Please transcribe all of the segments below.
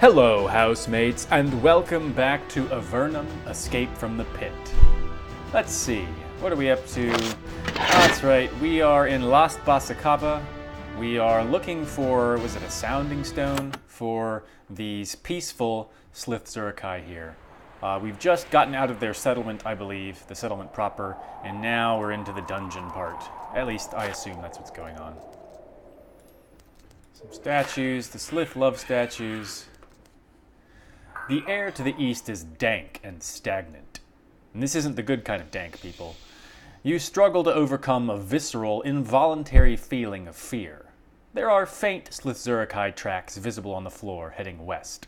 Hello, housemates, and welcome back to Avernum, Escape from the Pit. Let's see, what are we up to? That's right, we are in Lost Basakaba. We are looking for, was it a sounding stone? For these peaceful slith Zurikai here. We've just gotten out of their settlement, I believe, the settlement proper, and now we're into the dungeon part. At least, I assume that's what's going on. Some statues, the slith love statues. The air to the east is dank and stagnant. And this isn't the good kind of dank, people. You struggle to overcome a visceral, involuntary feeling of fear. There are faint slith Zurikai tracks visible on the floor, heading west.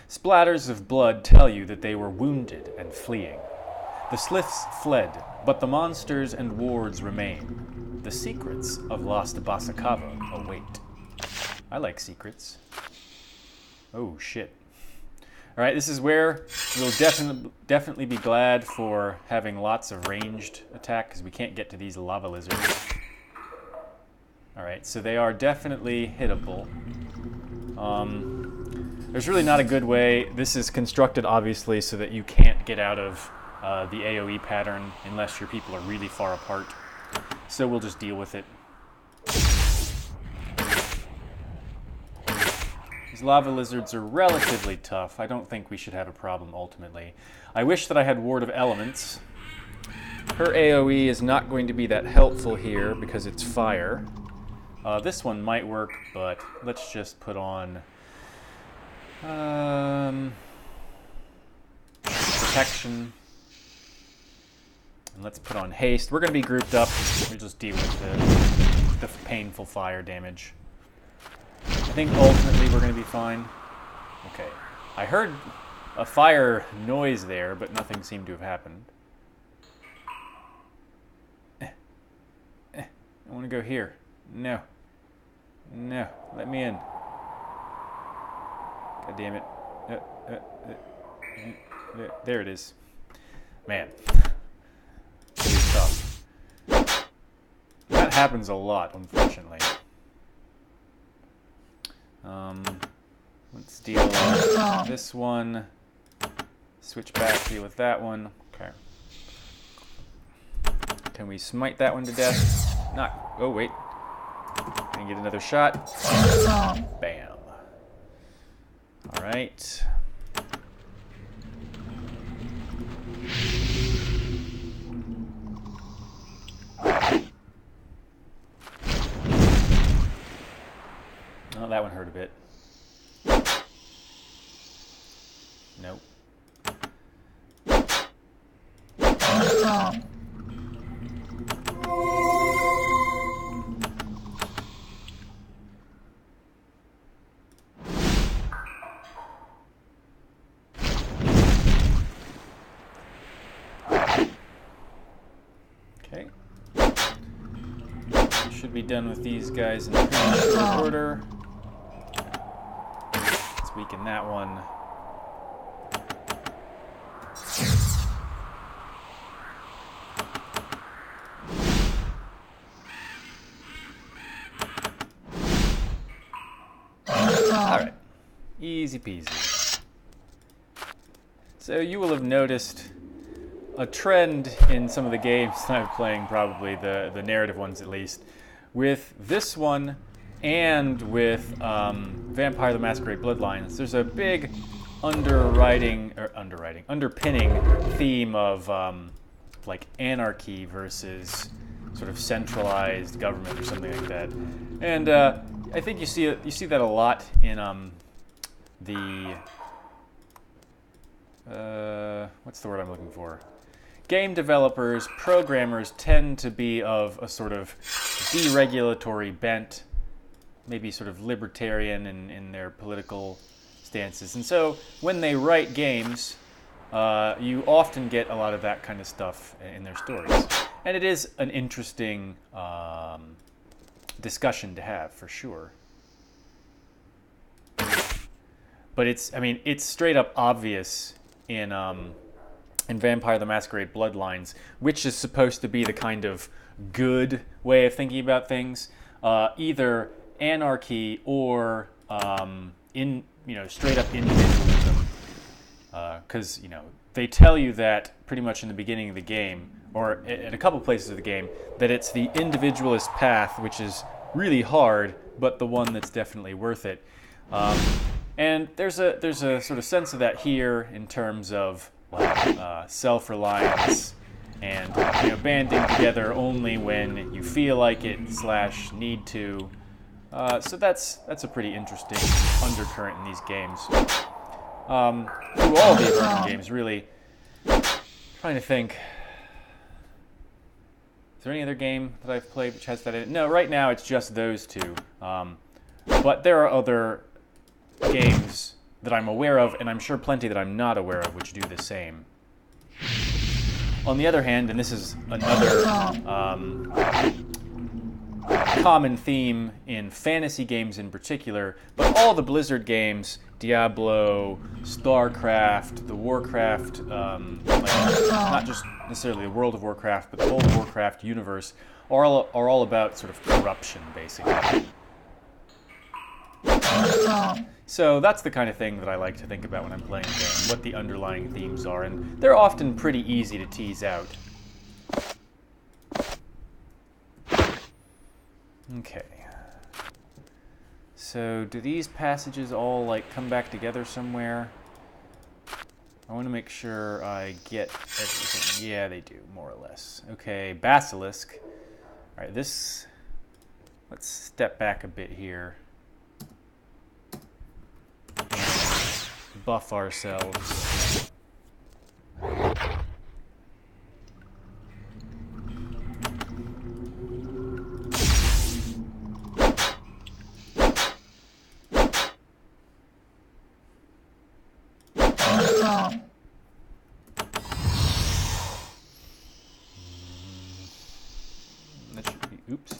Splatters of blood tell you that they were wounded and fleeing. The sliths fled, but the monsters and wards remain. The secrets of Lost Basakaba await. I like secrets. Oh, shit. Alright, this is where we'll definitely be glad for having lots of ranged attack, because we can't get to these lava lizards. Alright, so they are definitely hittable. There's really not a good way. This is constructed, obviously, so that you can't get out of the AoE pattern unless your people are really far apart. So we'll just deal with it. These lava lizards are relatively tough. I don't think we should have a problem ultimately. I wish that I had Ward of Elements. Her AoE is not going to be that helpful here because it's fire. This one might work, but let's just put on protection. And let's put on haste. We're going to be grouped up. We'll just deal with the painful fire damage. I think ultimately we're going to be fine. Okay. I heard a fire noise there, but nothing seemed to have happened. I want to go here. No. No. Let me in. God damn it. There it is. Man. It's tough. That happens a lot, unfortunately. Let's deal with this one. Switch back, deal with that one. Okay. Can we smite that one to death? Not. Oh, wait. Can I get another shot? Bam. Alright. Oh, that one hurt a bit. Nope. Okay. Should be done with these guys in pretty short order. Let's weaken that one. Alright. Easy peasy. So you will have noticed a trend in some of the games that I'm playing, probably the narrative ones at least, with this one and with Vampire the Masquerade Bloodlines. There's a big underpinning theme of like anarchy versus sort of centralized government or something like that. And I think you see that a lot in the what's the word I'm looking for? Game developers, programmers tend to be of a sort of deregulatory bent, maybe sort of libertarian in their political stances. And so when they write games, you often get a lot of that kind of stuff in their stories. And it is an interesting discussion to have, for sure. But it's straight up obvious in Vampire the Masquerade Bloodlines, which is supposed to be the kind of good way of thinking about things. Either anarchy or straight up individualism, because they tell you that pretty much in the beginning of the game, or in a couple places of the game, that it's the individualist path, which is really hard, but the one that's definitely worth it. And there's a sort of sense of that here in terms of self-reliance and banding together only when you feel like it / need to. So that's a pretty interesting undercurrent in these games. Through all the Avernum games, really. Trying to think. Is there any other game that I've played which has that in it? No, right now it's just those two. But there are other games that I'm aware of, and I'm sure plenty that I'm not aware of, which do the same. On the other hand, and this is another common theme in fantasy games in particular, but all the Blizzard games, Diablo, StarCraft, the Warcraft, not just necessarily the World of Warcraft, but the whole Warcraft universe, are all about sort of corruption, basically. So that's the kind of thing that I like to think about when I'm playing a game, what the underlying themes are, and they're often pretty easy to tease out. Okay. So do these passages all come back together somewhere? I want to make sure I get everything. Yeah, they do, more or less. Okay, Basilisk. All right, let's step back a bit here. Buff ourselves.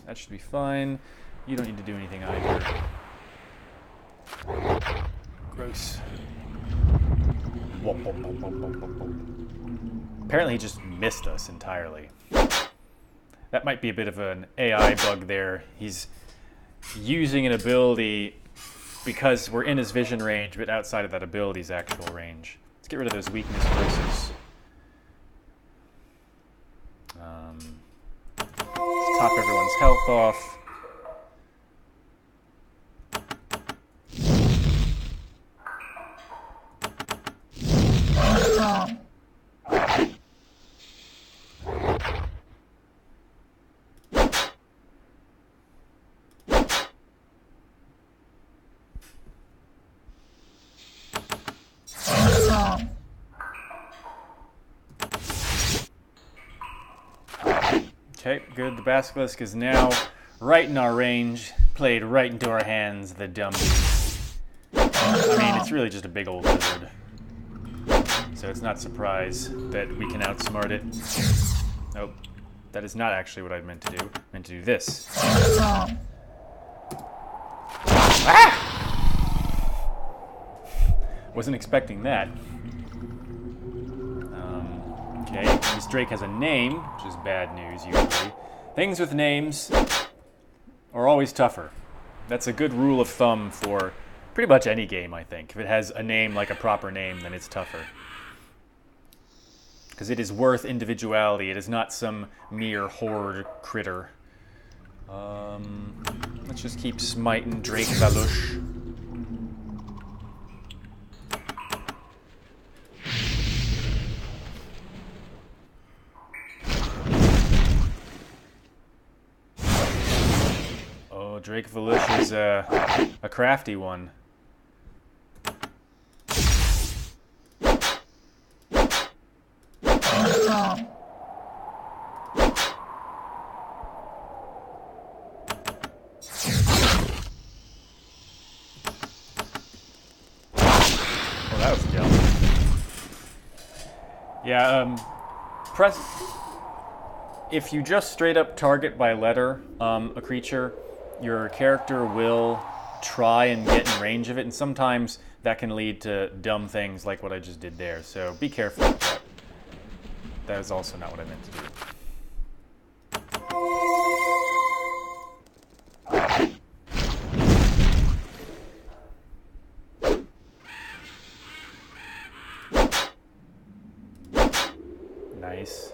That should be fine. You don't need to do anything either. Gross. Apparently he just missed us entirely. That might be a bit of an AI bug there. He's using an ability because we're in his vision range, but outside of that ability's actual range. Let's get rid of those weakness traces. Let's top everyone's health off. Okay, good. The Basilisk is now right in our range, played right into our hands, the dummy. I mean, it's really just a big old lizard. So it's not a surprise that we can outsmart it. Nope, that is not actually what I meant to do. I meant to do this. Ah! Wasn't expecting that. Okay, this Drake has a name, which is bad news usually. Things with names are always tougher. That's a good rule of thumb for pretty much any game, I think. If it has a name like a proper name, then it's tougher. Because it is worth individuality. It is not some mere horde critter. Let's just keep smiting Drake Valush. Oh, Drake Valush is a crafty one. Yeah, press... If you just straight up target by letter a creature, your character will try and get in range of it, and sometimes that can lead to dumb things like what I just did there, so be careful with that. That is also not what I meant to do. Nice.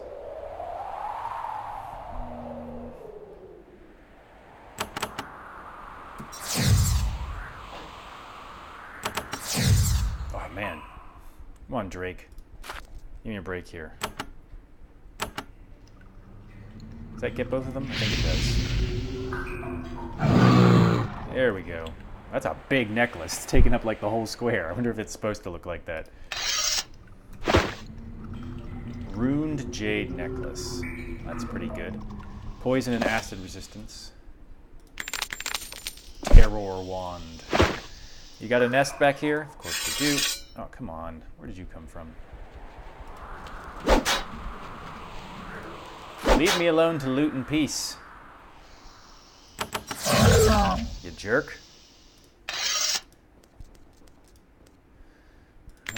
Oh, man. Come on, Drake. Give me a break here. Does that get both of them? I think it does. There we go. That's a big necklace. It's taking up like the whole square. I wonder if it's supposed to look like that. Runed jade necklace. That's pretty good. Poison and acid resistance. Terror wand. You got a nest back here? Of course you do. Oh, come on. Where did you come from? Leave me alone to loot in peace. You jerk.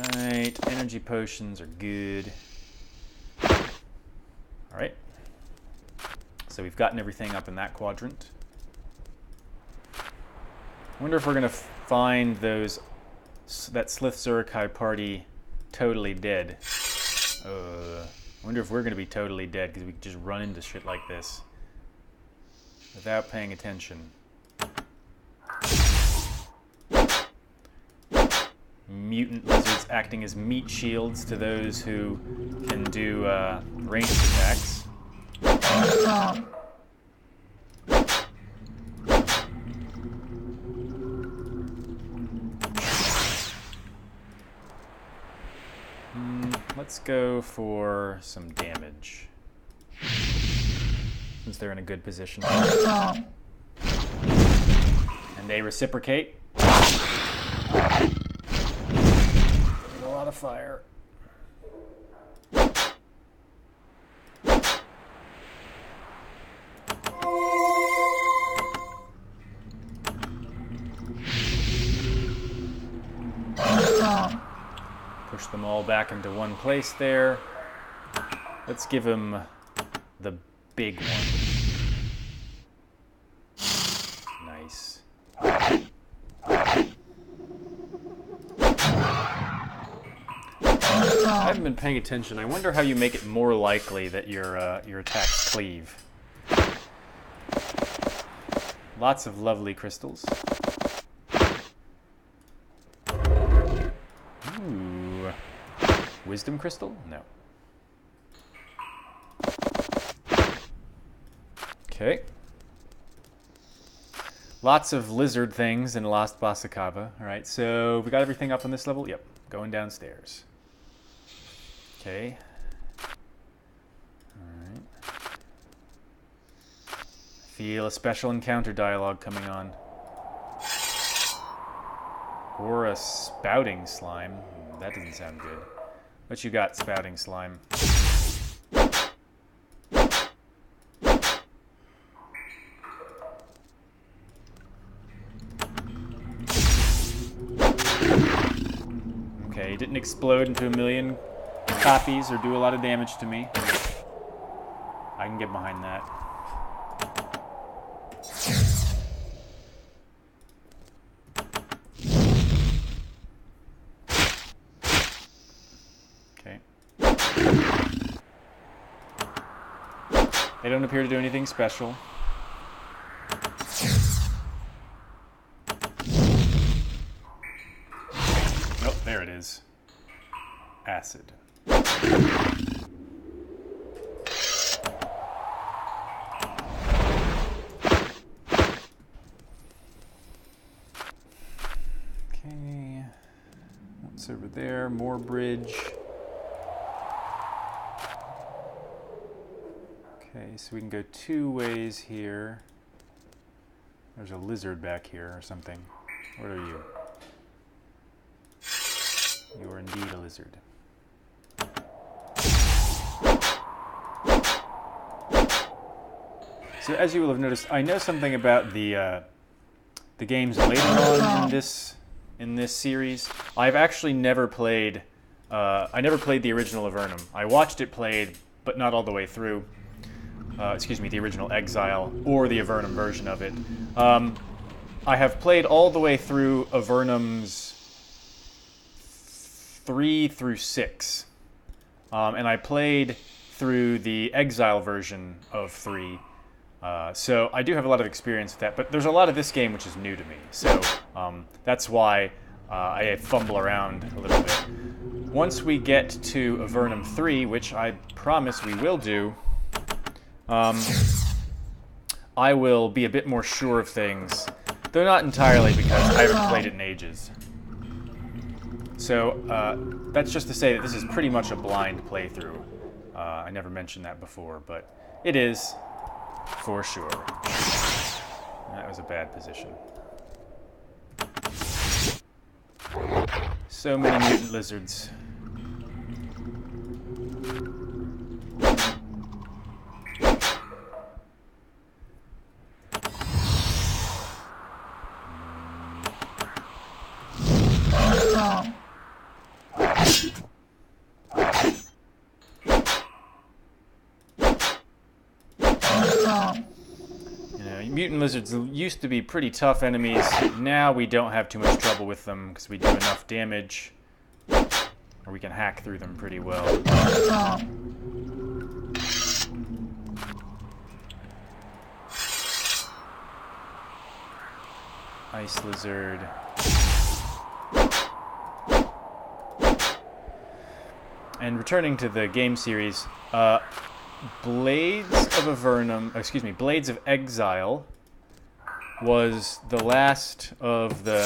Alright, energy potions are good. Alright. So we've gotten everything up in that quadrant. I wonder if we're going to find that Slith Zurkai party totally dead. I wonder if we're going to be totally dead because we can just run into shit like this without paying attention. Mutant lizards acting as meat shields to those who can do ranged attacks. Let's go for some damage, since they're in a good position. And they reciprocate. A lot of fire. Push them all back into one place there. Let's give him the big one. Nice. I haven't been paying attention. I wonder how you make it more likely that your attacks cleave. Lots of lovely crystals. Ooh. Wisdom crystal? No. Okay. Lots of lizard things in Lost Basakava. Alright, so we got everything up on this level? Yep. Going downstairs. Okay. Alright. Feel a special encounter dialogue coming on. Or a spouting slime. That doesn't sound good. What you got, spouting slime? Okay, it didn't explode into a million copies or do a lot of damage to me. I can get behind that. Okay. They don't appear to do anything special. Oh, there it is. Acid. Okay. What's over there? More bridge. Okay, so we can go two ways here. There's a lizard back here or something. What are you? You are indeed a lizard. So as you will have noticed, I know something about the games later on in this series. I've actually never played. I never played the original Avernum. I watched it played, but not all the way through. Excuse me, the original Exile or the Avernum version of it. I have played all the way through Avernum's 3 through 6, and I played through the Exile version of 3. So I do have a lot of experience with that, but there's a lot of this game which is new to me. So that's why I fumble around a little bit. Once we get to Avernum 3, which I promise we will do, I will be a bit more sure of things, though not entirely because I haven't played it in ages. So that's just to say that this is pretty much a blind playthrough. I never mentioned that before, but it is for sure. That was a bad position. So many mutant lizards. Mutant lizards used to be pretty tough enemies. Now we don't have too much trouble with them because we do enough damage, or we can hack through them pretty well. Ice lizard. And returning to the game series, Blades of Exile was the last of the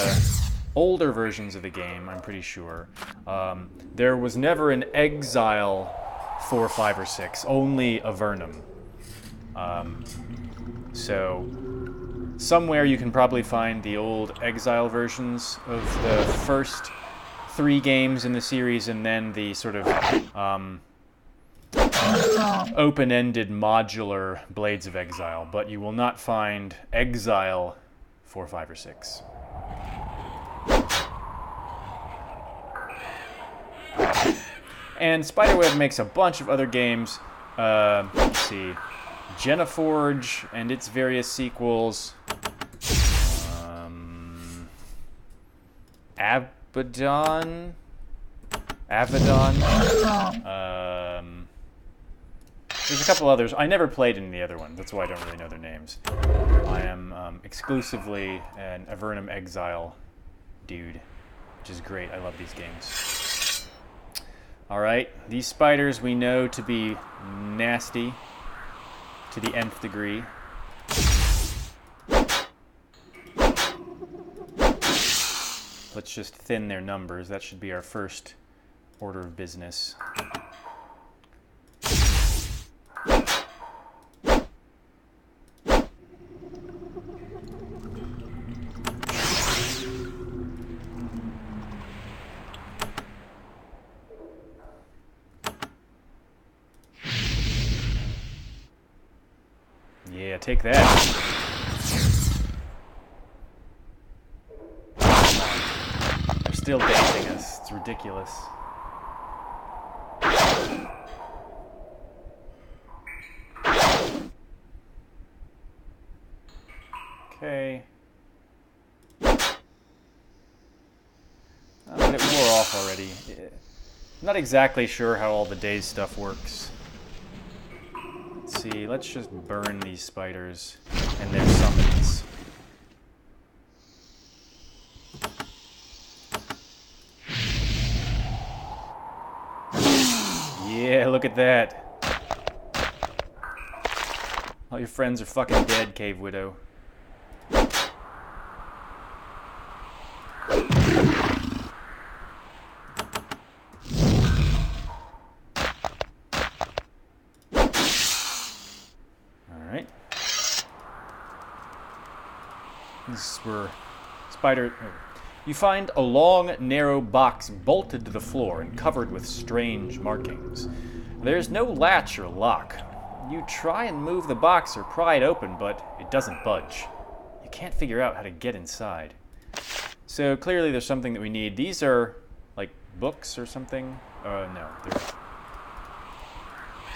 older versions of the game, I'm pretty sure. There was never an Exile 4, 5, or 6, only Avernum. So somewhere you can probably find the old Exile versions of the first 3 games in the series, and then the sort of open-ended modular Blades of Exile, but you will not find Exile 4, 5, or 6. And Spiderweb makes a bunch of other games. Let's see, Geneforge and its various sequels. Avedon. There's a couple others. I never played any of the other ones. That's why I don't really know their names. I am exclusively an Avernum Exile dude, which is great. I love these games. All right, these spiders we know to be nasty to the nth degree. Let's just thin their numbers. That should be our first order of business. Yeah, take that. They're still dazing us. It's ridiculous. Okay. But it wore off already. I'm not exactly sure how all the daze stuff works. Let's see, let's just burn these spiders and their summons. Yeah, look at that. All your friends are fucking dead, Cave Widow. Alright. This is where spider... You find a long, narrow box bolted to the floor and covered with strange markings. There's no latch or lock. You try and move the box or pry it open, but it doesn't budge. You can't figure out how to get inside. So clearly there's something that we need. These are like books or something. No, they're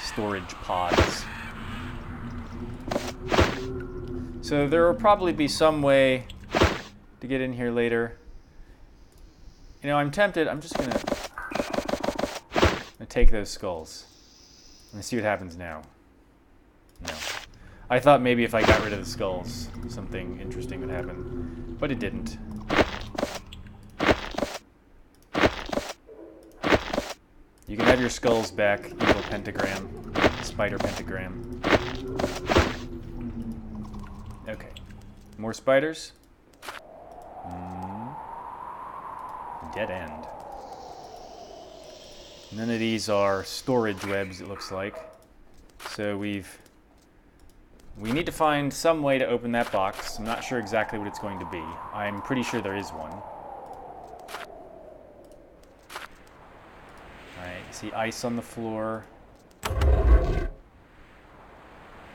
storage pods. So there will probably be some way to get in here later. You know, I'm tempted. I'm just gonna take those skulls. Let's see what happens now. No. I thought maybe if I got rid of the skulls, something interesting would happen. But it didn't. You can have your skulls back, evil pentagram, spider pentagram. Okay. More spiders? Dead end. None of these are storage webs, it looks like. So we need to find some way to open that box. I'm not sure exactly what it's going to be. I'm pretty sure there is one. Alright, you see ice on the floor.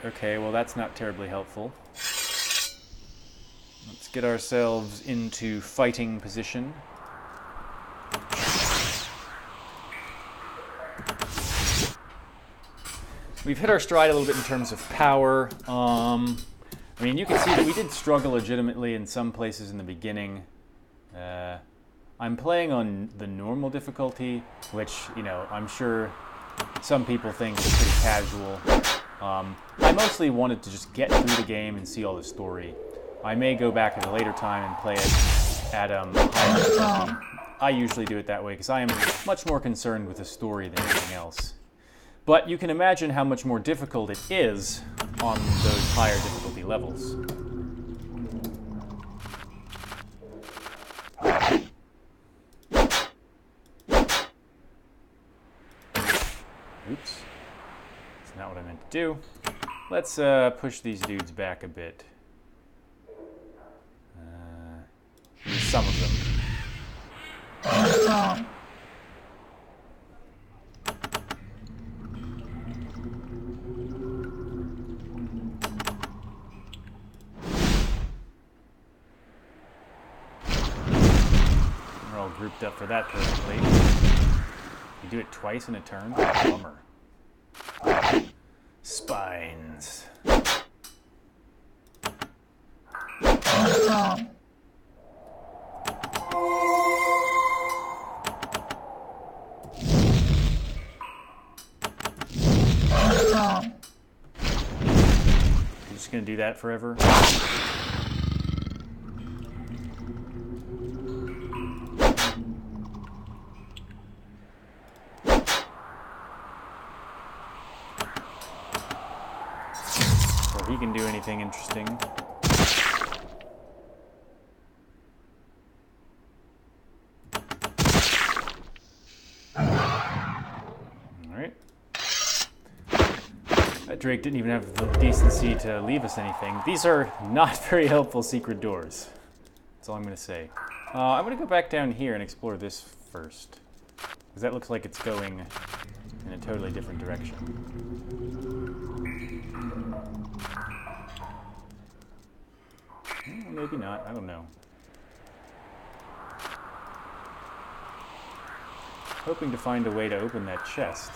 Okay, well that's not terribly helpful. Let's get ourselves into fighting position. We've hit our stride a little bit in terms of power. I mean, you can see that we did struggle legitimately in some places in the beginning. I'm playing on the normal difficulty, which, you know, I'm sure some people think is pretty casual. I mostly wanted to just get through the game and see all the story. I may go back at a later time and play it at higher difficulty. I usually do it that way because I am much more concerned with the story than anything else. But you can imagine how much more difficult it is on those higher difficulty levels. Oops. That's not what I meant to do. Let's push these dudes back a bit. Use some of them. We're all grouped up for that perfectly. You do it twice in a turn? Bummer. Spines. I'm just gonna do that forever. Before he can do anything interesting. That Drake didn't even have the decency to leave us anything. These are not very helpful secret doors. That's all I'm going to say. I'm going to go back down here and explore this first. Because that looks like it's going in a totally different direction. Maybe not. I don't know. Hoping to find a way to open that chest.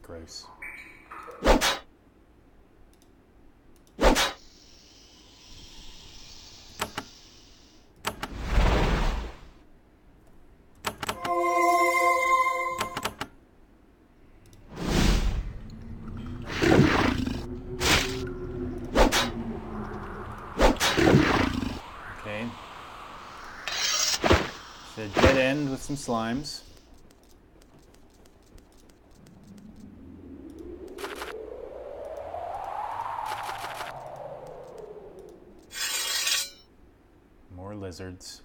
Gross. Okay. It's a dead end with some slimes. More lizards.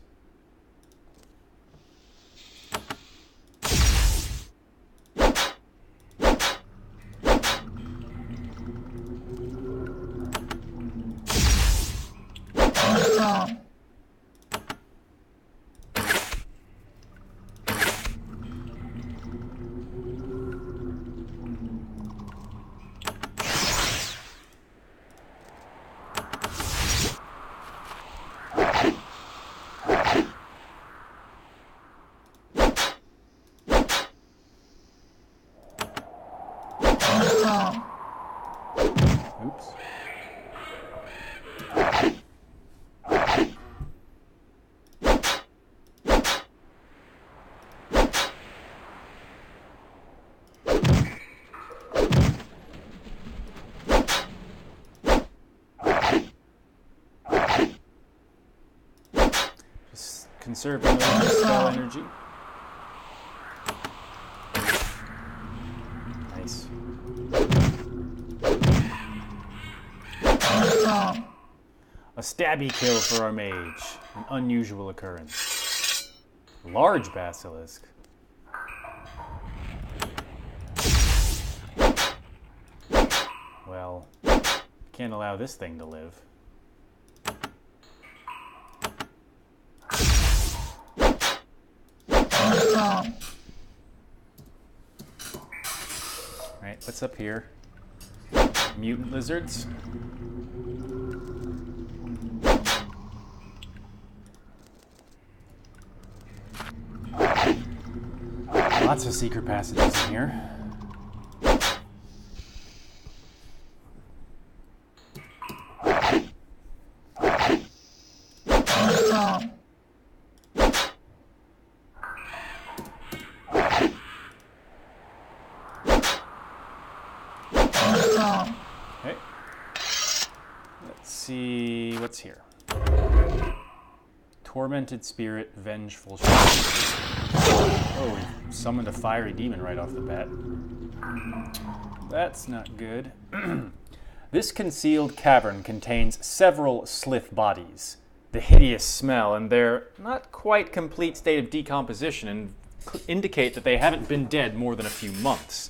Oops. Just conserving a little bit of spell energy. Nice. A stabby kill for our mage. An unusual occurrence. Large basilisk. Well, can't allow this thing to live. Alright, what's up here? Mutant lizards? Lots of secret passages in here. Okay. Let's see what's here. Tormented spirit, vengeful shadow. Oh, we summoned a fiery demon right off the bat. That's not good. This concealed cavern contains several slith bodies. The hideous smell and their not quite complete state of decomposition indicate that they haven't been dead more than a few months.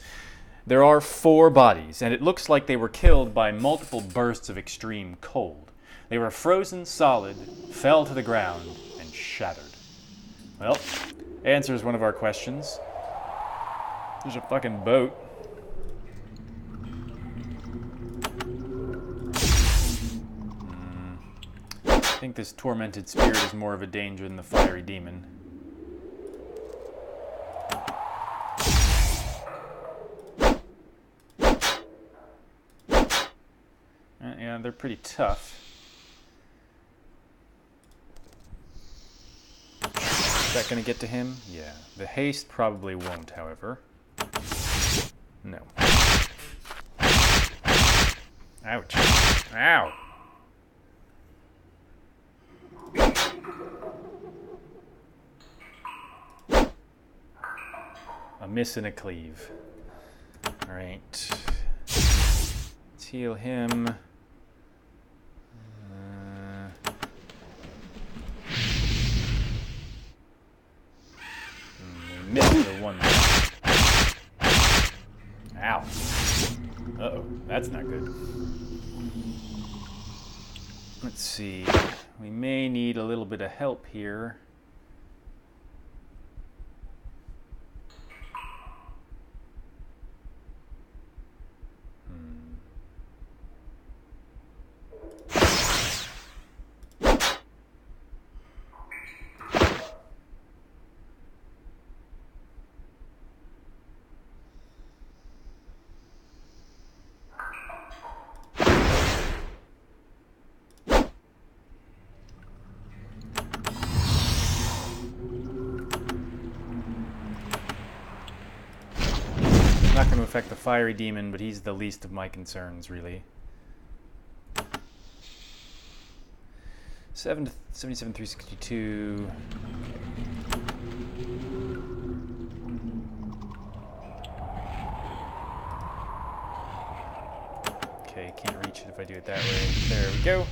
There are 4 bodies, and it looks like they were killed by multiple bursts of extreme cold. They were frozen solid, fell to the ground, and shattered. Well, answers one of our questions. There's a fucking boat. I think this tormented spirit is more of a danger than the fiery demon. Yeah, they're pretty tough. Is that going to get to him? Yeah. The haste probably won't, however. No. Ouch. Ow! A miss and a cleave. Alright. Let's heal him. Missed the one. Ow. Uh-oh, that's not good. Let's see. We may need a little bit of help here. Not going to affect the fiery demon, but he's the least of my concerns, really. 77, 362. Okay, can't reach it if I do it that way. There we go.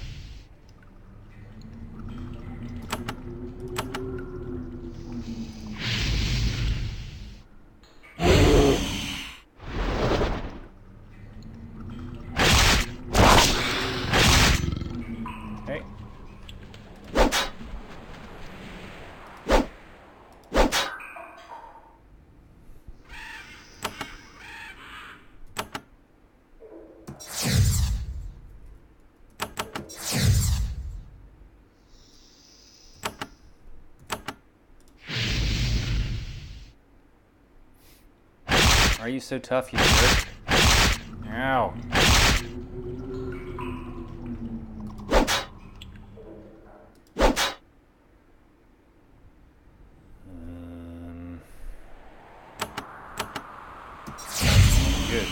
Are you so tough, you jerk? Ow. Good.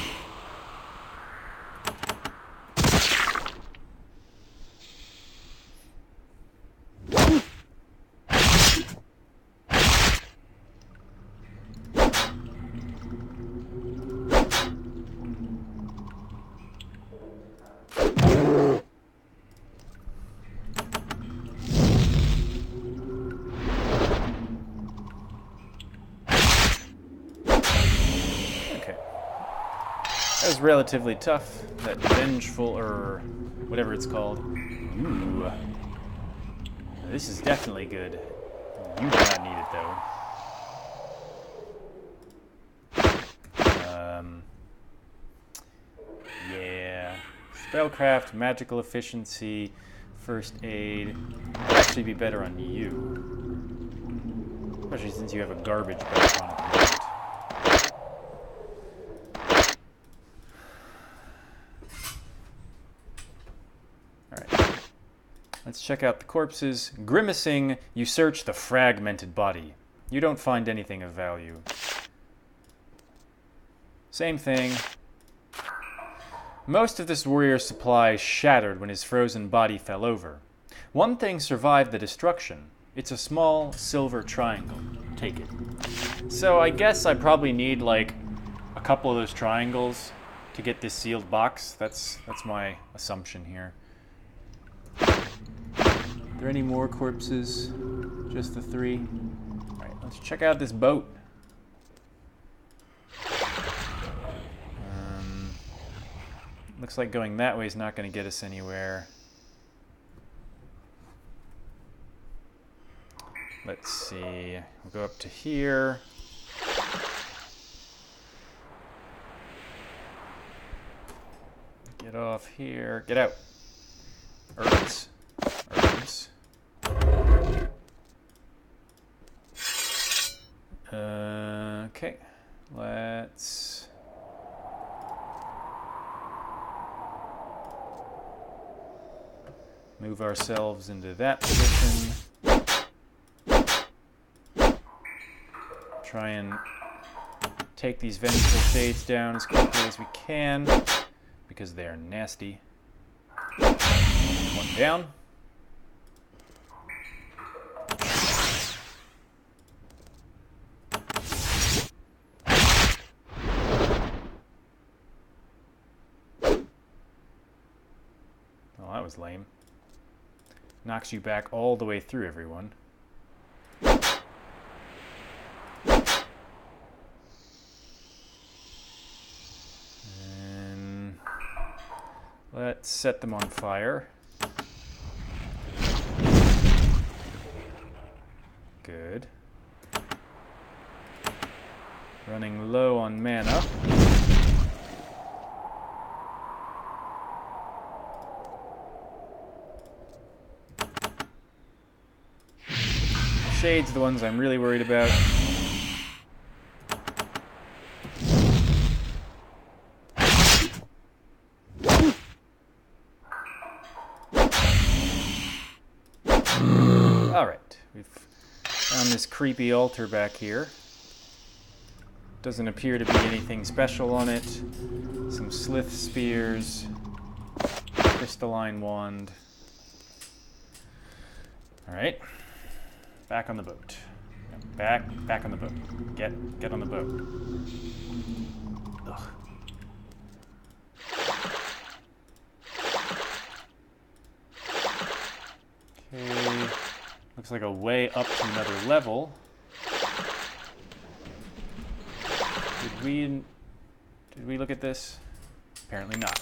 That was relatively tough. That vengeful, or whatever it's called. Ooh. This is definitely good. You do not need it, though. Yeah. Spellcraft, magical efficiency, first aid. Would actually be better on you. Especially since you have a garbage belt on at the moment. Let's check out the corpses. Grimacing, you search the fragmented body. You don't find anything of value. Same thing. Most of this warrior's supply shattered when his frozen body fell over. One thing survived the destruction. It's a small silver triangle. Take it. So I guess I probably need like a couple of those triangles to get this sealed box. That's my assumption here. Are there any more corpses? Just the 3? Alright, let's check out this boat. Looks like going that way is not going to get us anywhere. Let's see. We'll go up to here. Get off here. Get out. Herbs. Herbs. Okay. Let's... move ourselves into that position. Try and take these vengeful shades down as quickly as we can, because they're nasty. One down. Well, that was lame. Knocks you back all the way through, everyone. And let's set them on fire. Good. Running low on mana. Shades are the ones I'm really worried about. Alright, we've found this creepy altar back here. Doesn't appear to be anything special on it. Some slith spears, crystalline wand. Alright. Back on the boat. Back on the boat. Get on the boat. Ugh. Okay. Looks like a way up to another level. Did we look at this? Apparently not.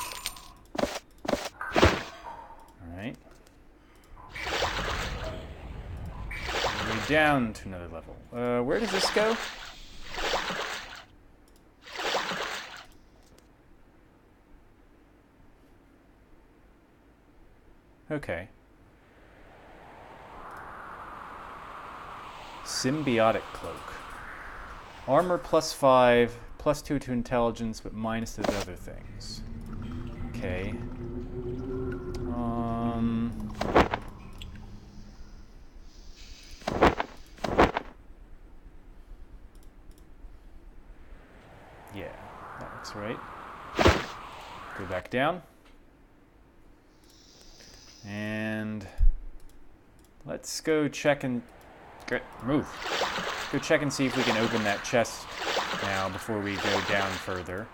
Alright. Down to another level. Where does this go? Okay. Symbiotic cloak. Armor +5, +2 to intelligence, but minus to the other things. Okay. Yeah, that looks right. Go back down. And let's go check and move. Let's go check and see if we can open that chest now before we go down further.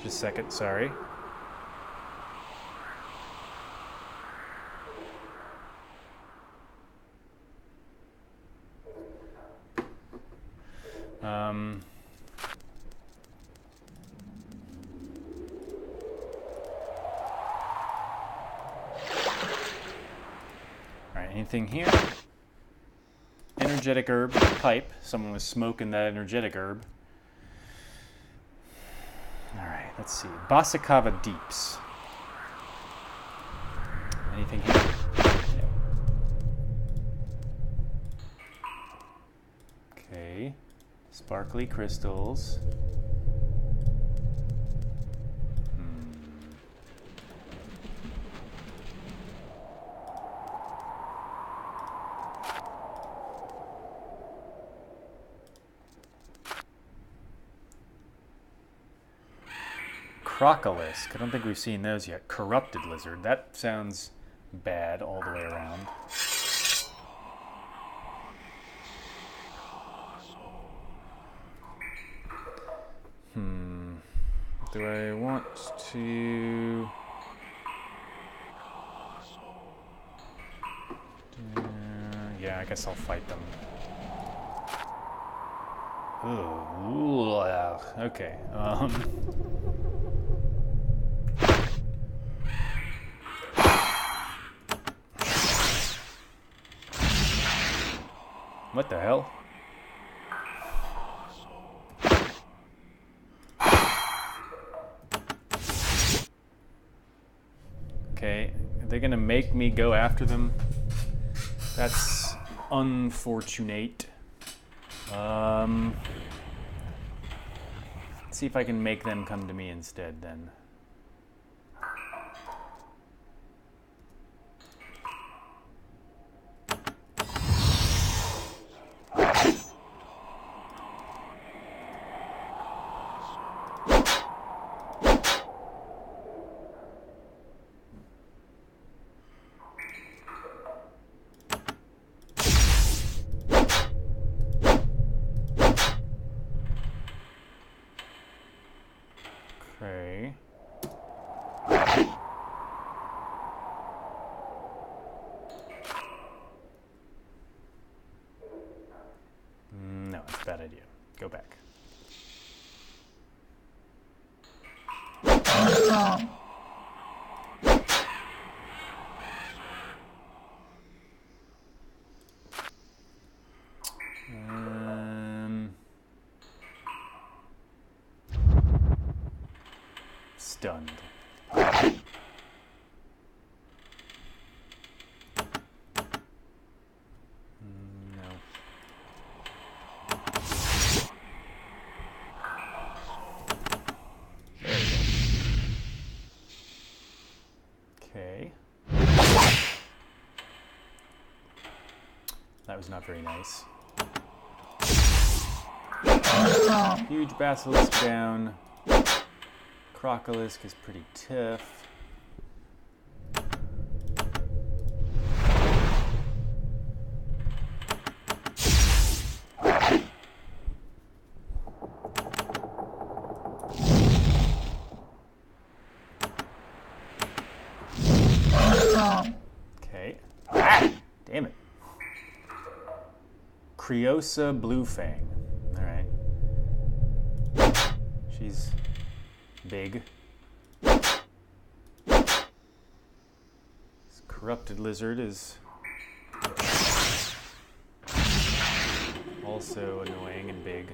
Just a second, sorry. Alright, anything here? Energetic herb, pipe. Someone was smoking that energetic herb. Alright, let's see. Basakava Deeps. Anything here? No. Okay. Sparkly crystals. Crocolisk. I don't think we've seen those yet. Corrupted lizard. That sounds bad all the way around. Do I want to... yeah, I guess I'll fight them. Ooh, okay. What the hell? Okay, are they gonna make me go after them? That's unfortunate. Let's see if I can make them come to me instead then. Okay. No, it's a bad idea. Go back. Stunned. No. There we go. Okay. That was not very nice. Huge basilisk down. Crocolisk is pretty tough. Okay. Ah! Damn it. Criosa Bluefang. Alright. She's big. This corrupted lizard is also annoying and big.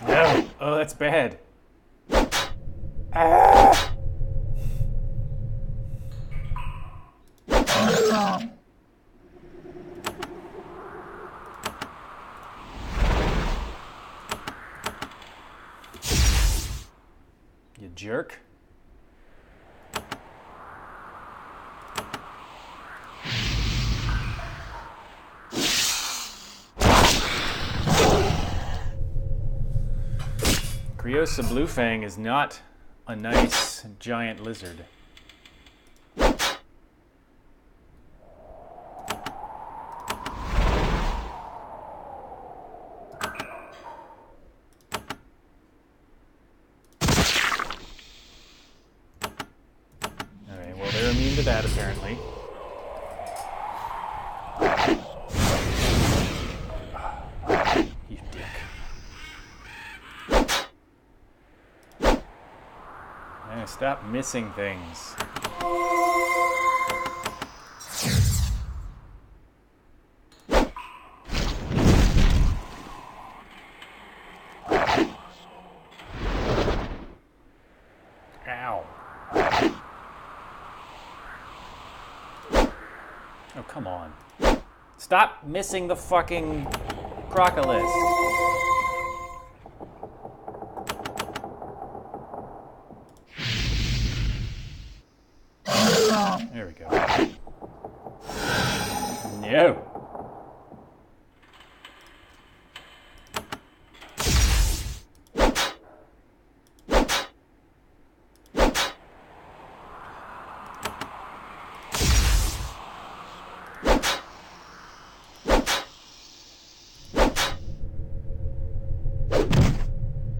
No! Oh, that's bad. Ah! You jerk. Criosa Bluefang is not a nice giant lizard. Alright, well, they're immune to that apparently. You dick. Stop missing things. Ow. Oh, come on. Stop missing the fucking crocodile. There we go. No.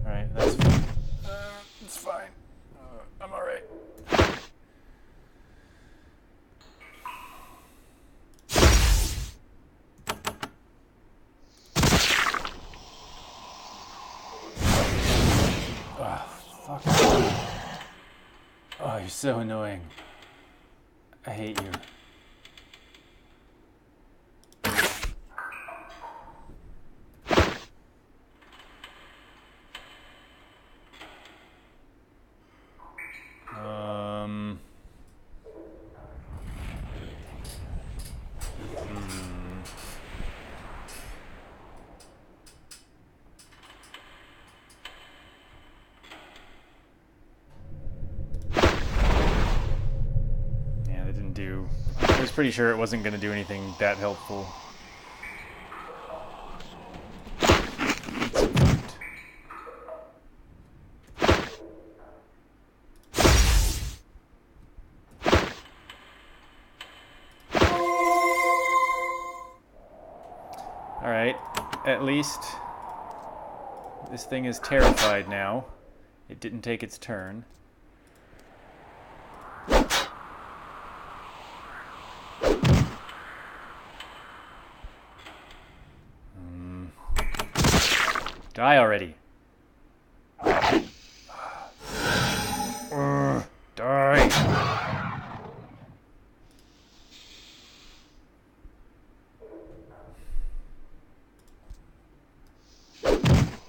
Alright, that's fine. It's fine. I'm alright. Fuck. Oh, you're so annoying. I hate you. I was pretty sure it wasn't going to do anything that helpful. Alright, at least this thing is terrified now. It didn't take its turn. Die already. Die.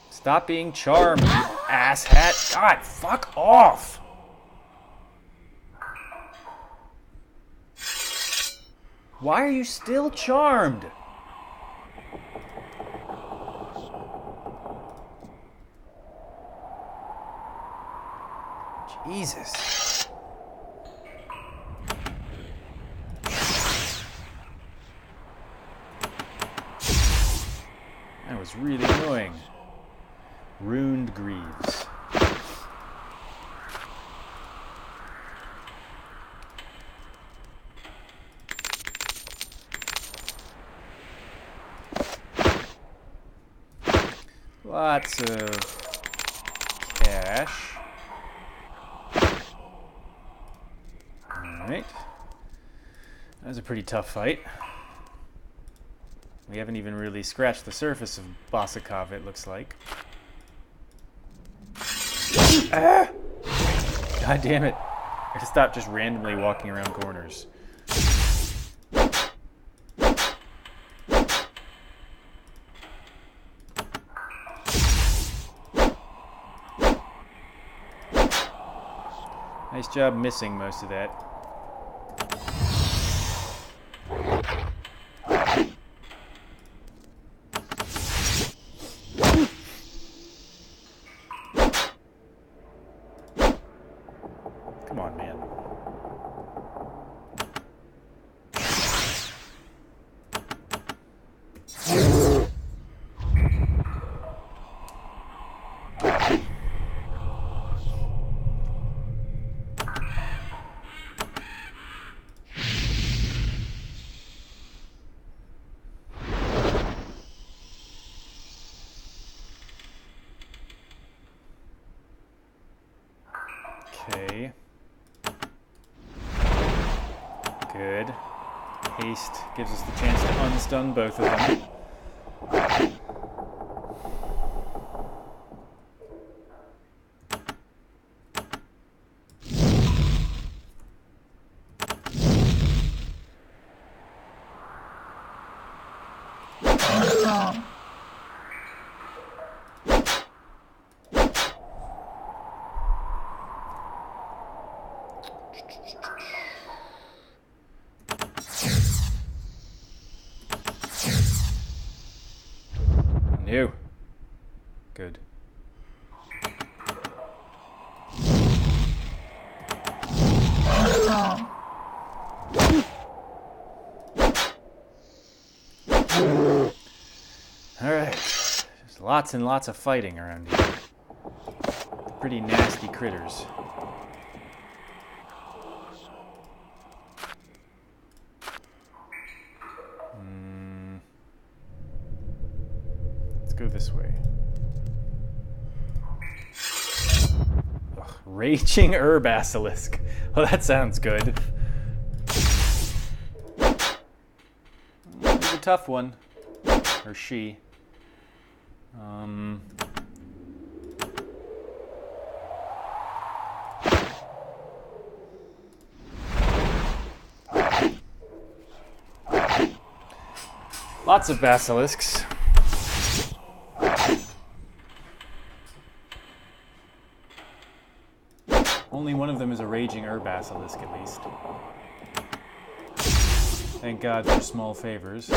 Stop being charmed, you asshat. God, fuck off. Why are you still charmed? Jesus. That was really annoying. Ruined Greaves. Lots of cash. Alright. That was a pretty tough fight. We haven't even really scratched the surface of Bosakov, it looks like. Ah! God damn it. I gotta stop just randomly walking around corners. Nice job missing most of that. Come on, man. Okay. Good. Haste gives us the chance to unstun both of them. New. Good. Alright. There's lots and lots of fighting around here. Pretty nasty critters. Let's go this way. Ugh, raging basilisk. Oh, that sounds good. He's a tough one. Or she. Lots of basilisks. Only one of them is a raging basilisk, at least. Thank God for small favors.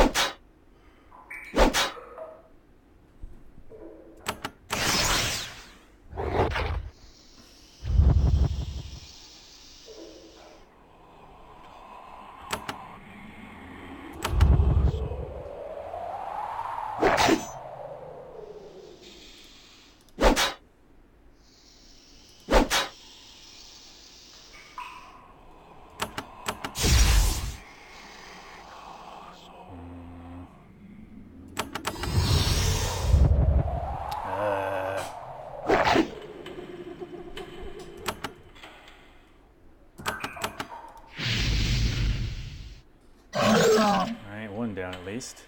Alright, one down at least.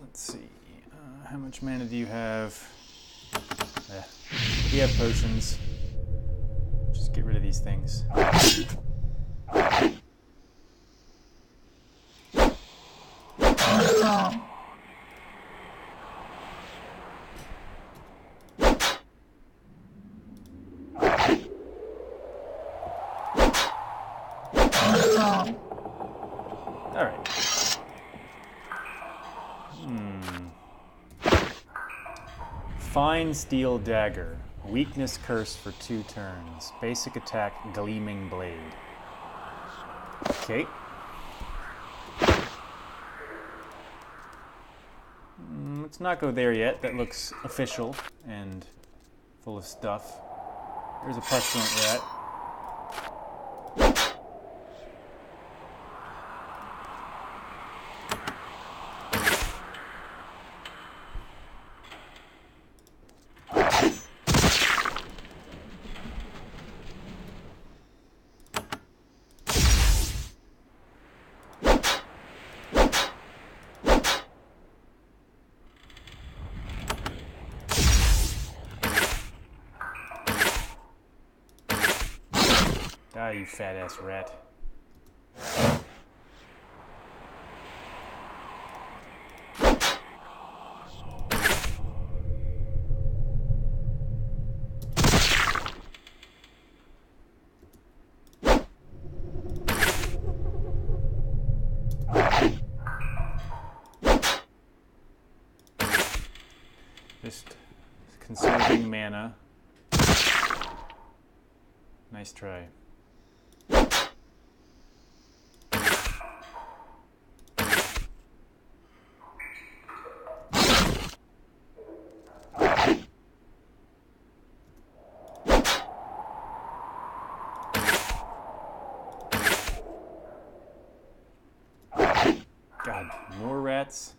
Let's see. How much mana do you have? You have potions. Just get rid of these things. Alright. Fine Steel Dagger. Weakness Curse for 2 turns. Basic attack, Gleaming Blade. Okay. Let's not go there yet. That looks official and full of stuff. There's a Pestilent Rat. Die, you fat-ass rat. Just conserving mana. Nice try. God, more rats.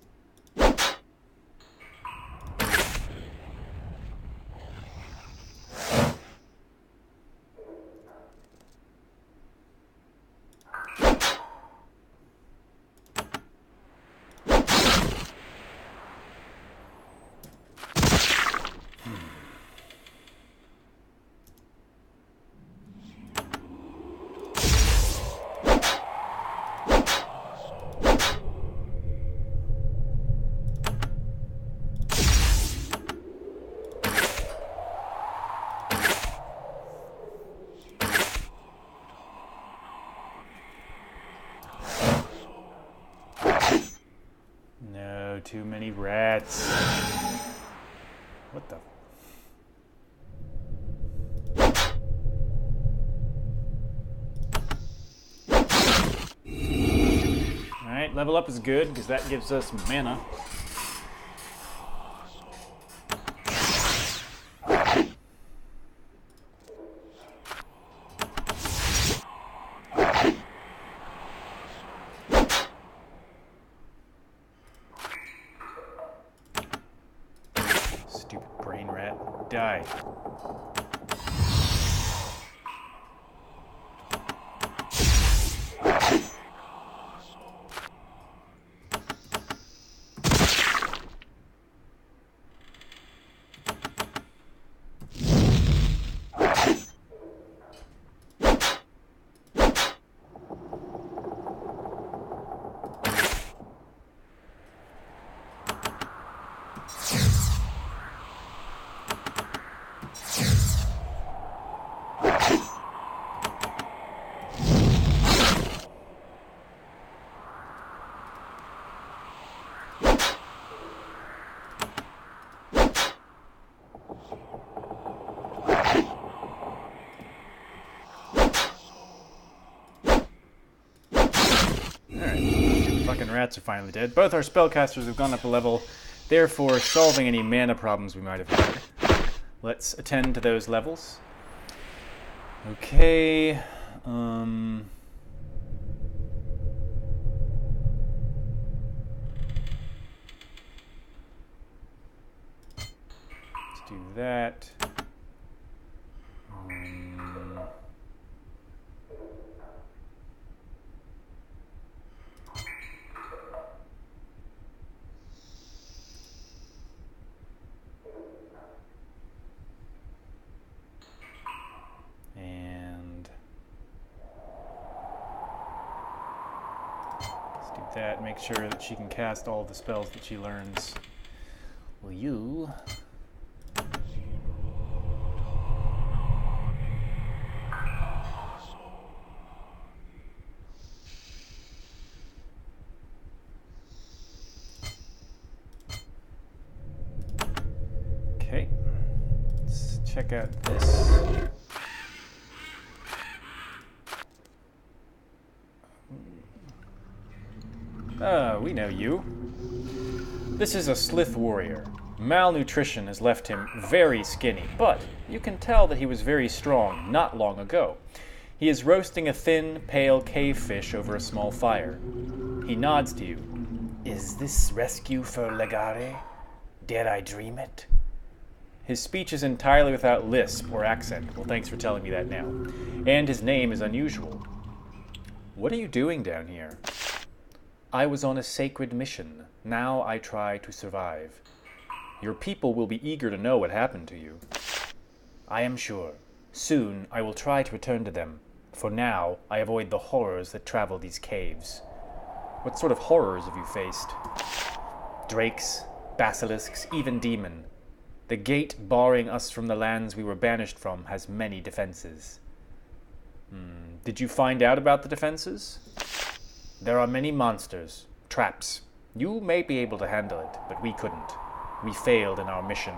Too many rats. What the? Alright, level up is good because that gives us mana. Brain rat, die. Rats are finally dead. Both our spellcasters have gone up a level, therefore solving any mana problems we might have had. Let's attend to those levels. Okay. Let's do that. That, make sure that she can cast all the spells that she learns. Will you? Okay, let's check out this. We know you. This is a slith warrior. Malnutrition has left him very skinny, but you can tell that he was very strong not long ago. He is roasting a thin, pale cave fish over a small fire. He nods to you. Is this rescue for Legare? Dare I dream it? His speech is entirely without lisp or accent. Well, thanks for telling me that now. And his name is unusual. What are you doing down here? I was on a sacred mission. Now I try to survive. Your people will be eager to know what happened to you. I am sure. Soon I will try to return to them. For now, I avoid the horrors that travel these caves. What sort of horrors have you faced? Drakes, basilisks, even demon. The gate barring us from the lands we were banished from has many defenses. Did you find out about the defenses? There are many monsters, traps. You may be able to handle it, but we couldn't. We failed in our mission.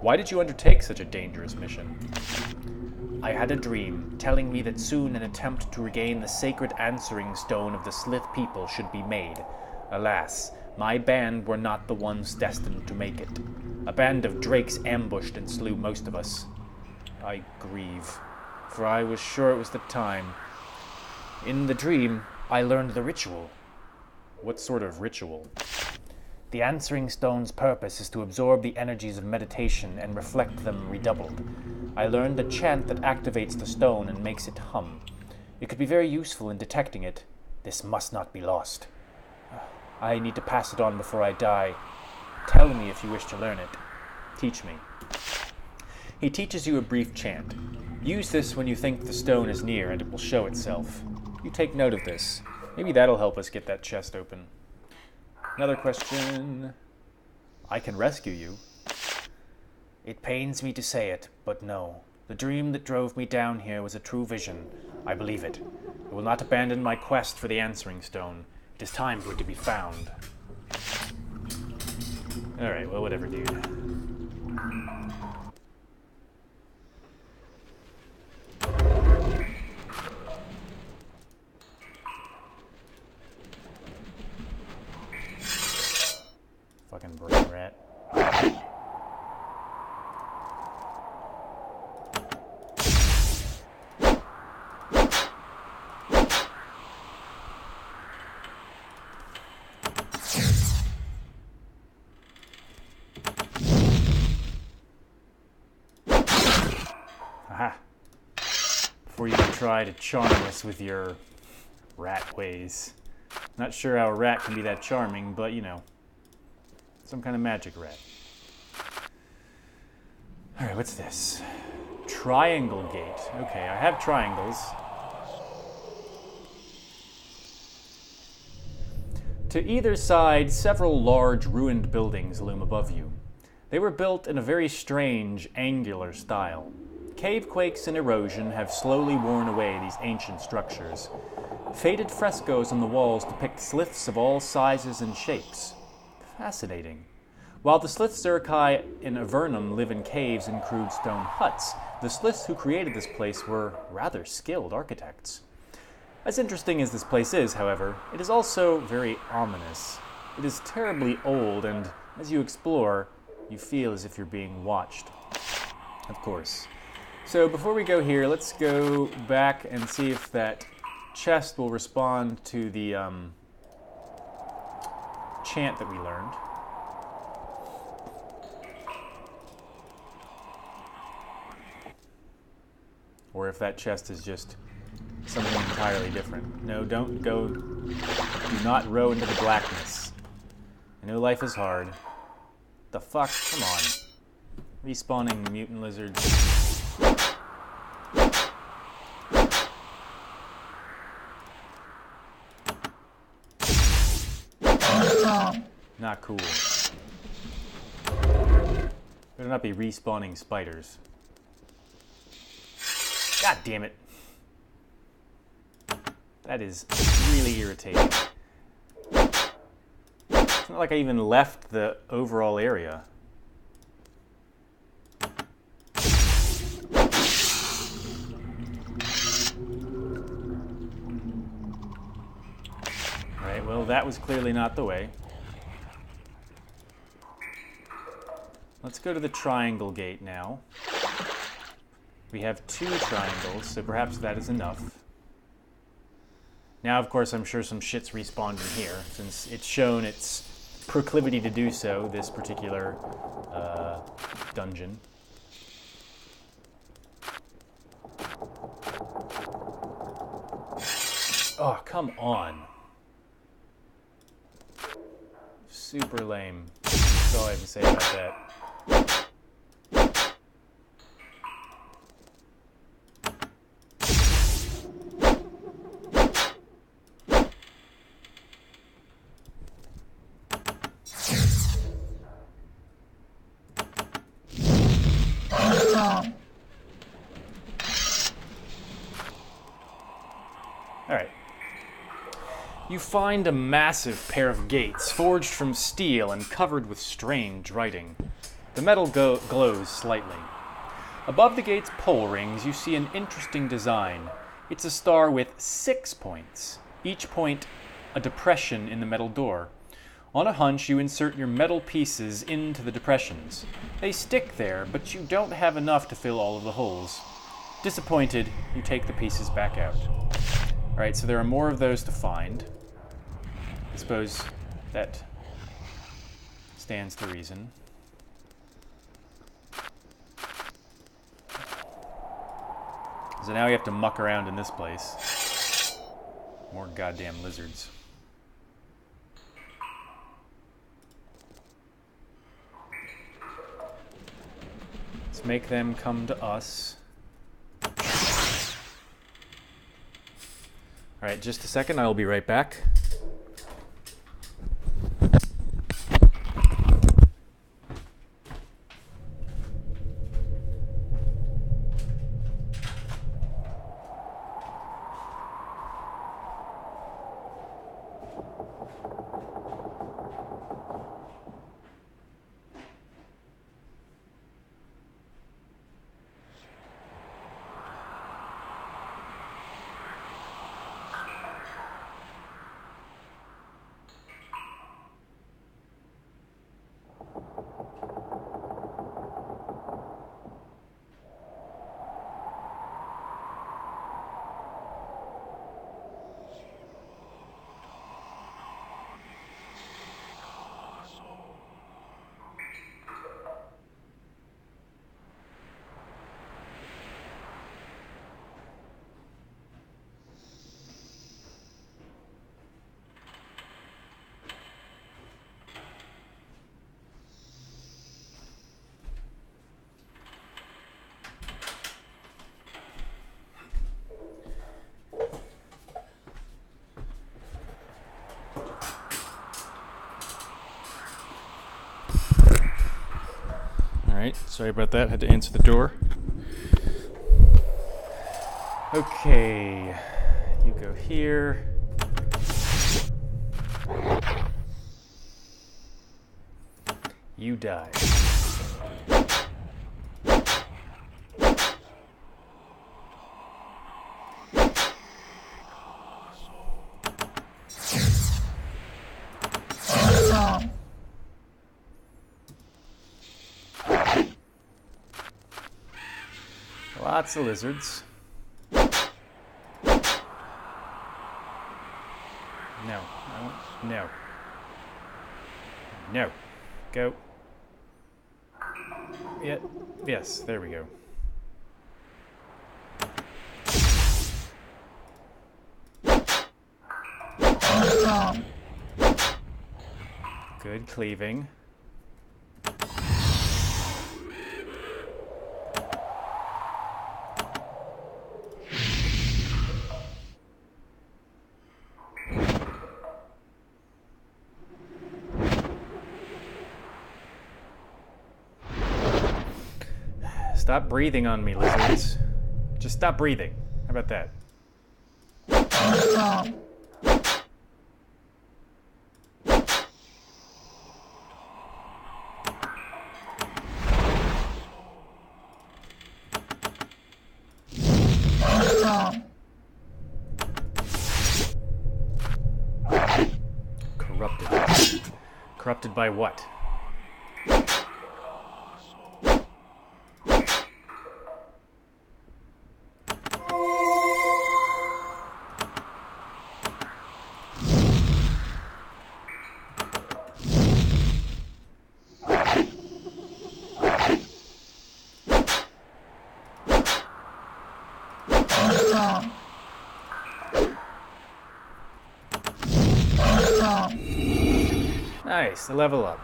Why did you undertake such a dangerous mission? I had a dream, telling me that soon an attempt to regain the sacred answering stone of the Slith people should be made. Alas, my band were not the ones destined to make it. A band of drakes ambushed and slew most of us. I grieve, for I was sure it was the time. In the dream, I learned the ritual. What sort of ritual? The answering stone's purpose is to absorb the energies of meditation and reflect them redoubled. I learned a chant that activates the stone and makes it hum. It could be very useful in detecting it. This must not be lost. I need to pass it on before I die. Tell me if you wish to learn it. Teach me. He teaches you a brief chant. Use this when you think the stone is near and it will show itself. You take note of this. Maybe that'll help us get that chest open. Another question. I can rescue you. It pains me to say it, but no. The dream that drove me down here was a true vision. I believe it. I will not abandon my quest for the answering stone. It is time for it to be found. Alright, well, whatever, dude. Fucking brain rat. Aha. Before you can try to charm us with your rat ways. Not sure how a rat can be that charming, but you know. Some kind of magic rat. Alright, what's this? Triangle gate. Okay, I have triangles. To either side, several large ruined buildings loom above you. They were built in a very strange, angular style. Cave quakes and erosion have slowly worn away these ancient structures. Faded frescoes on the walls depict sliths of all sizes and shapes. Fascinating. While the slith Zerkai in Avernum live in caves and crude stone huts, the sliths who created this place were rather skilled architects. As interesting as this place is, however, it is also very ominous. It is terribly old, and as you explore, you feel as if you're being watched. Of course. So before we go here, let's go back and see if that chest will respond to the chant that we learned. Or if that chest is just something entirely different. No, don't go. Do not row into the blackness. I know life is hard. The fuck? Come on. Respawning mutant lizards. Not cool. Better not be respawning spiders. God damn it. That is really irritating. It's not like I even left the overall area. Alright, well, that was clearly not the way. Let's go to the triangle gate now. We have 2 triangles, so perhaps that is enough. Now, of course, I'm sure some shit's respawned in here, since it's shown its proclivity to do so, this particular dungeon. Oh, come on. Super lame. That's all I have to say about that. You find a massive pair of gates, forged from steel and covered with strange writing. The metal glows slightly. Above the gate's pole rings, you see an interesting design. It's a star with 6 points, each point a depression in the metal door. On a hunch, you insert your metal pieces into the depressions. They stick there, but you don't have enough to fill all of the holes. Disappointed, you take the pieces back out. Alright, so there are more of those to find. I suppose that stands to reason. So now we have to muck around in this place. More goddamn lizards. Let's make them come to us. Alright, just a second, I will be right back. Alright, sorry about that, had to answer the door. Okay, you go here. You die. Lots of lizards. No. No. No. Go. Yeah. Yes, there we go. Good cleaving. Stop breathing on me, lizards. Just stop breathing. How about that? Corrupted. Corrupted by what? Nice, a level up.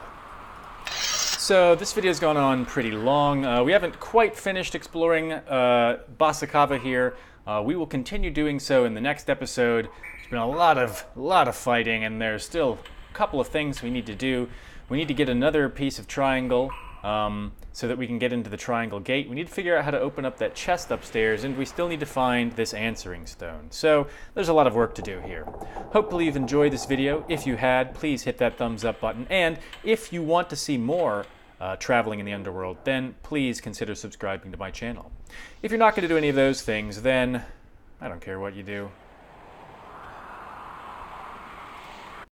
So this video's gone on pretty long. We haven't quite finished exploring Basakava here. We will continue doing so in the next episode. There's been a lot of fighting, and there's still a couple of things we need to do. We need to get another piece of triangle so that we can get into the triangle gate. We need to figure out how to open up that chest upstairs, and we still need to find this answering stone. So there's a lot of work to do here. Hopefully you've enjoyed this video. If you had, please hit that thumbs up button. And if you want to see more traveling in the underworld, then please consider subscribing to my channel. If you're not going to do any of those things, then I don't care what you do.